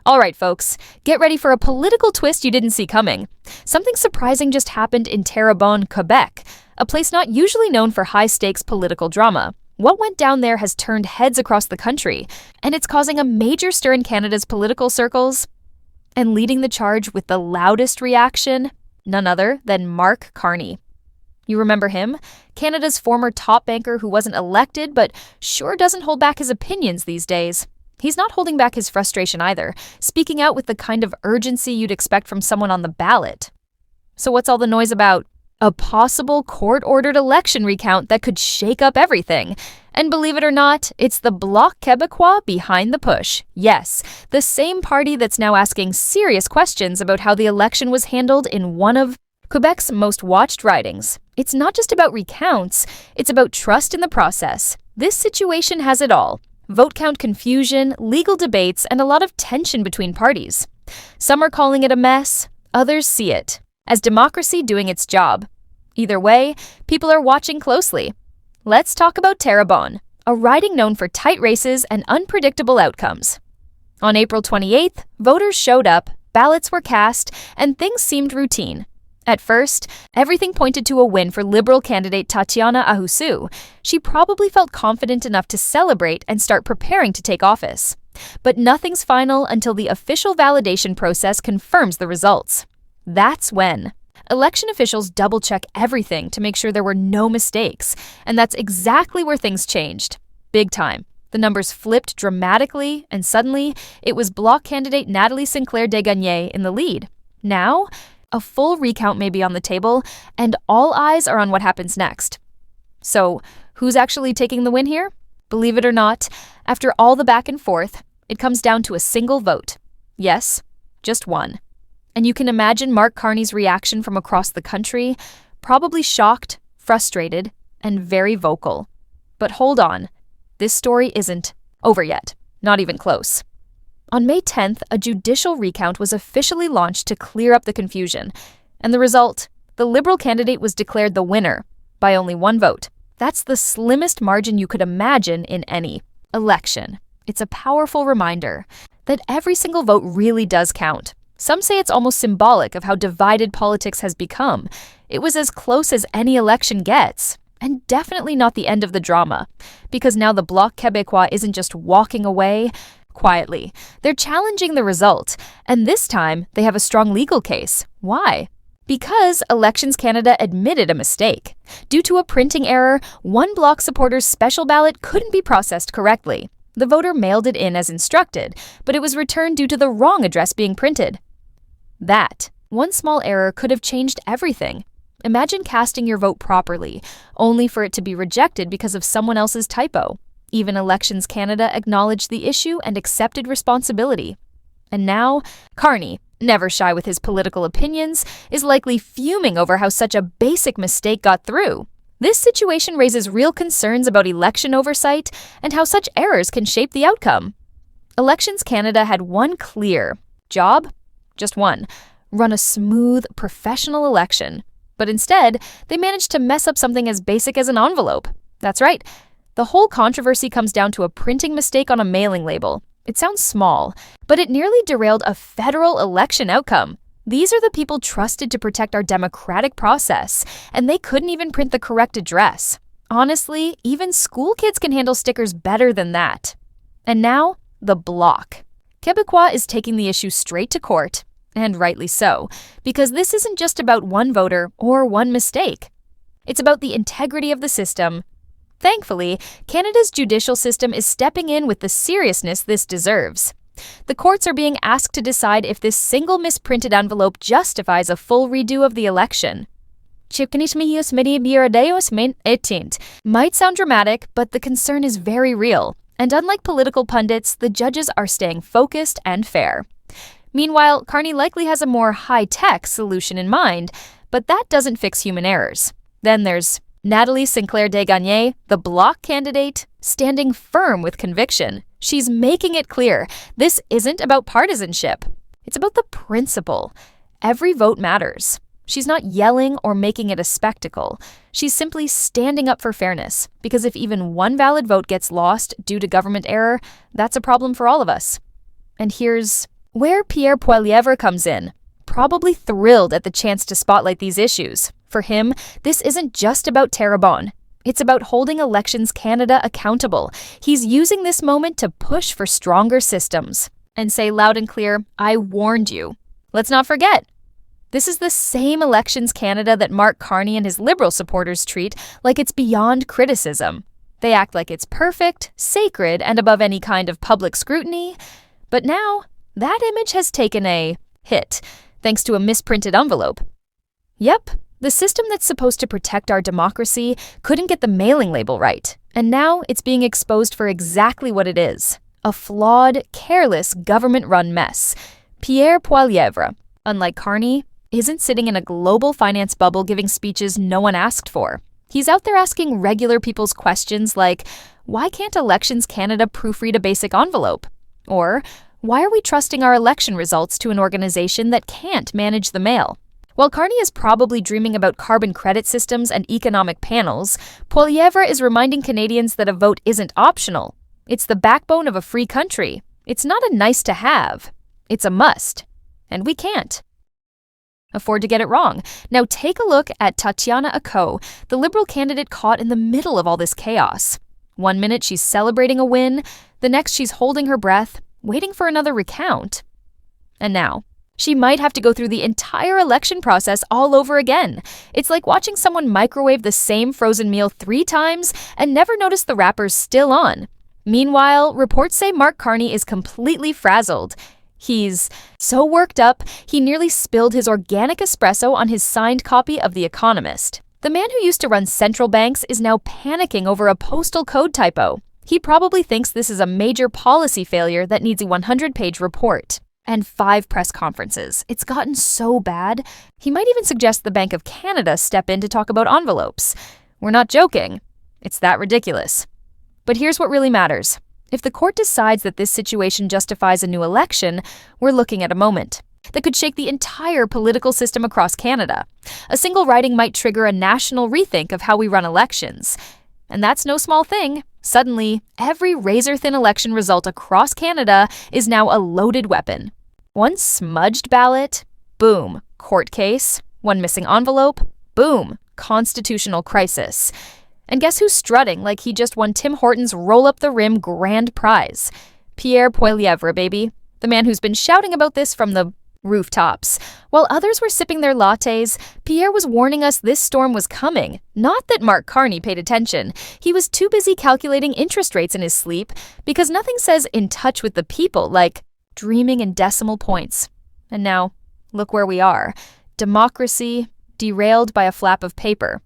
All right, folks, get ready for a political twist you didn't see coming. Something surprising just happened in Terrebonne, Quebec, a place not usually known for high-stakes political drama. What went down there has turned heads across the country, and it's causing a major stir in Canada's political circles. And leading the charge with the loudest reaction, none other than Mark Carney. You remember him? Canada's former top banker who wasn't elected but sure doesn't hold back his opinions these days. He's not holding back his frustration either, speaking out with the kind of urgency you'd expect from someone on the ballot. So what's all the noise about? A possible court-ordered election recount that could shake up everything. And believe it or not, it's the Bloc Québécois behind the push. Yes, the same party that's now asking serious questions about how the election was handled in one of Quebec's most watched ridings. It's not just about recounts, it's about trust in the process. This situation has it all. Vote count confusion, legal debates, and a lot of tension between parties. Some are calling it a mess, others see it as democracy doing its job. Either way, people are watching closely. Let's talk about Terrebonne, a riding known for tight races and unpredictable outcomes. On April 28th, voters showed up, ballots were cast, and things seemed routine. At first, everything pointed to a win for Liberal candidate Tatiana Ahusu. She probably felt confident enough to celebrate and start preparing to take office. But nothing's final until the official validation process confirms the results. That's when election officials double-check everything to make sure there were no mistakes, and that's exactly where things changed. Big time. The numbers flipped dramatically, and suddenly, it was Bloc candidate Nathalie Sinclair-Desgagnés in the lead. Now, a full recount may be on the table, and all eyes are on what happens next. So, who's actually taking the win here? Believe it or not, after all the back and forth, it comes down to a single vote. Yes, just one. And you can imagine Mark Carney's reaction from across the country, probably shocked, frustrated, and very vocal. But hold on, this story isn't over yet, not even close. On May 10th, a judicial recount was officially launched to clear up the confusion. And the result, the Liberal candidate was declared the winner by only one vote. That's the slimmest margin you could imagine in any election. It's a powerful reminder that every single vote really does count. Some say it's almost symbolic of how divided politics has become. It was as close as any election gets. And definitely not the end of the drama. Because now the Bloc Québécois isn't just walking away quietly. They're challenging the result, and this time they have a strong legal case. Why? Because Elections Canada admitted a mistake. Due to a printing error, one Bloc supporter's special ballot couldn't be processed correctly. The voter mailed it in as instructed, but it was returned due to the wrong address being printed. That one small error could have changed everything. Imagine casting your vote properly, only for it to be rejected because of someone else's typo. Even Elections Canada acknowledged the issue and accepted responsibility. And now, Carney, never shy with his political opinions, is likely fuming over how such a basic mistake got through. This situation raises real concerns about election oversight and how such errors can shape the outcome. Elections Canada had one clear job, just one, run a smooth, professional election. But instead, they managed to mess up something as basic as an envelope. That's right. The whole controversy comes down to a printing mistake on a mailing label. It sounds small, but it nearly derailed a federal election outcome. These are the people trusted to protect our democratic process, and they couldn't even print the correct address. Honestly, even school kids can handle stickers better than that. And now, the Bloc. Québécois is taking the issue straight to court, and rightly so, because this isn't just about one voter or one mistake. It's about the integrity of the system. Thankfully, Canada's judicial system is stepping in with the seriousness this deserves. The courts are being asked to decide if this single misprinted envelope justifies a full redo of the election. Might sound dramatic, but the concern is very real. And unlike political pundits, the judges are staying focused and fair. Meanwhile, Carney likely has a more high-tech solution in mind, but that doesn't fix human errors. Then there's Nathalie Sinclair-Desgagnés, the Bloc candidate, standing firm with conviction. She's making it clear this isn't about partisanship. It's about the principle. Every vote matters. She's not yelling or making it a spectacle. She's simply standing up for fairness, because if even one valid vote gets lost due to government error, that's a problem for all of us. And here's Where Pierre Poilievre comes in, probably thrilled at the chance to spotlight these issues. For him, this isn't just about Terrebonne. It's about holding Elections Canada accountable. He's using this moment to push for stronger systems and say loud and clear, "I warned you." Let's not forget, this is the same Elections Canada that Mark Carney and his Liberal supporters treat like it's beyond criticism. They act like it's perfect, sacred, and above any kind of public scrutiny. But now, that image has taken a hit, thanks to a misprinted envelope. Yep, the system that's supposed to protect our democracy couldn't get the mailing label right, and now it's being exposed for exactly what it is: a flawed, careless, government-run mess. Pierre Poilievre, unlike Carney, isn't sitting in a global finance bubble giving speeches no one asked for. He's out there asking regular people's questions like, why can't Elections Canada proofread a basic envelope? Or, why are we trusting our election results to an organization that can't manage the mail? While Carney is probably dreaming about carbon credit systems and economic panels, Poilievre is reminding Canadians that a vote isn't optional. It's the backbone of a free country. It's not a nice to have. It's a must. And we can't afford to get it wrong. Now take a look at Tatiana Ako, the Liberal candidate caught in the middle of all this chaos. One minute she's celebrating a win, the next she's holding her breath, waiting for another recount. And now, she might have to go through the entire election process all over again. It's like watching someone microwave the same frozen meal 3 times and never notice the wrapper's still on. Meanwhile, reports say Mark Carney is completely frazzled. He's so worked up, he nearly spilled his organic espresso on his signed copy of The Economist. The man who used to run central banks is now panicking over a postal code typo. He probably thinks this is a major policy failure that needs a 100-page report. And 5 press conferences. It's gotten so bad, he might even suggest the Bank of Canada step in to talk about envelopes. We're not joking. It's that ridiculous. But here's what really matters. If the court decides that this situation justifies a new election, we're looking at a moment that could shake the entire political system across Canada. A single writing might trigger a national rethink of how we run elections. And that's no small thing. Suddenly, every razor-thin election result across Canada is now a loaded weapon. One smudged ballot, boom, court case. One missing envelope, boom, constitutional crisis. And guess who's strutting like he just won Tim Hortons roll-up-the-rim grand prize? Pierre Poilievre, baby. The man who's been shouting about this from the rooftops. While others were sipping their lattes, Pierre was warning us this storm was coming. Not that Mark Carney paid attention. He was too busy calculating interest rates in his sleep, because nothing says in touch with the people like dreaming in decimal points. And now, look where we are. Democracy derailed by a flap of paper.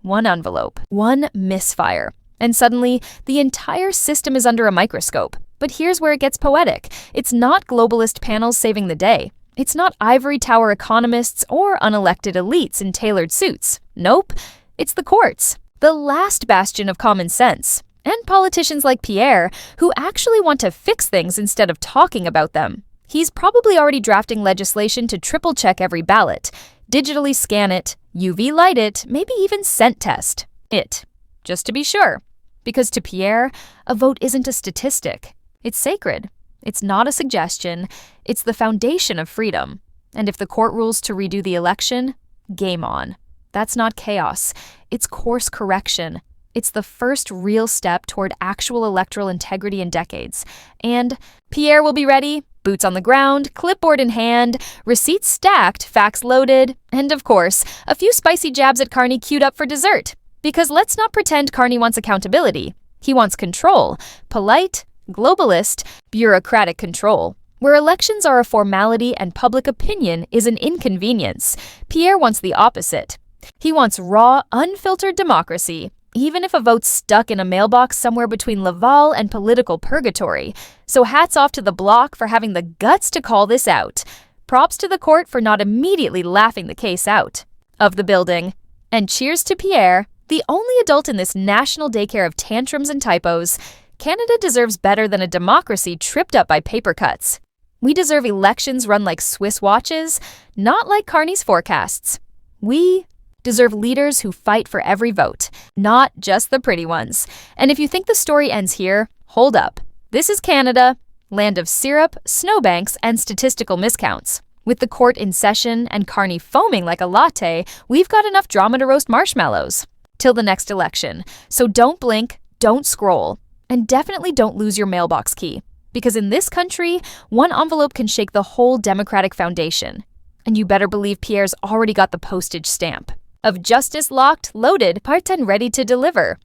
One envelope, one misfire. And suddenly, the entire system is under a microscope. But here's where it gets poetic. It's not globalist panels saving the day. It's not ivory tower economists or unelected elites in tailored suits. Nope, it's the courts, the last bastion of common sense, and politicians like Pierre, who actually want to fix things instead of talking about them. He's probably already drafting legislation to triple-check every ballot, digitally scan it, UV light it, maybe even scent test it, just to be sure. Because to Pierre, a vote isn't a statistic. It's sacred. It's not a suggestion. It's the foundation of freedom. And if the court rules to redo the election, game on. That's not chaos. It's course correction. It's the first real step toward actual electoral integrity in decades. And Pierre will be ready, boots on the ground, clipboard in hand, receipts stacked, facts loaded, and of course, a few spicy jabs at Carney queued up for dessert. Because let's not pretend Carney wants accountability. He wants control. Polite, globalist, bureaucratic control. Where elections are a formality and public opinion is an inconvenience, Pierre wants the opposite. He wants raw, unfiltered democracy, even if a vote's stuck in a mailbox somewhere between Laval and political purgatory. So hats off to the Bloc for having the guts to call this out. Props to the court for not immediately laughing the case out of the building. And cheers to Pierre, the only adult in this national daycare of tantrums and typos. Canada deserves better than a democracy tripped up by paper cuts. We deserve elections run like Swiss watches, not like Carney's forecasts. We deserve leaders who fight for every vote, not just the pretty ones. And if you think the story ends here, hold up. This is Canada. Land of syrup, snowbanks, and statistical miscounts. With the court in session and Carney foaming like a latte, we've got enough drama to roast marshmallows. Till the next election. So don't blink, don't scroll, and definitely don't lose your mailbox key. Because in this country, one envelope can shake the whole democratic foundation. And you better believe Pierre's already got the postage stamp of justice locked, loaded, part and ready to deliver.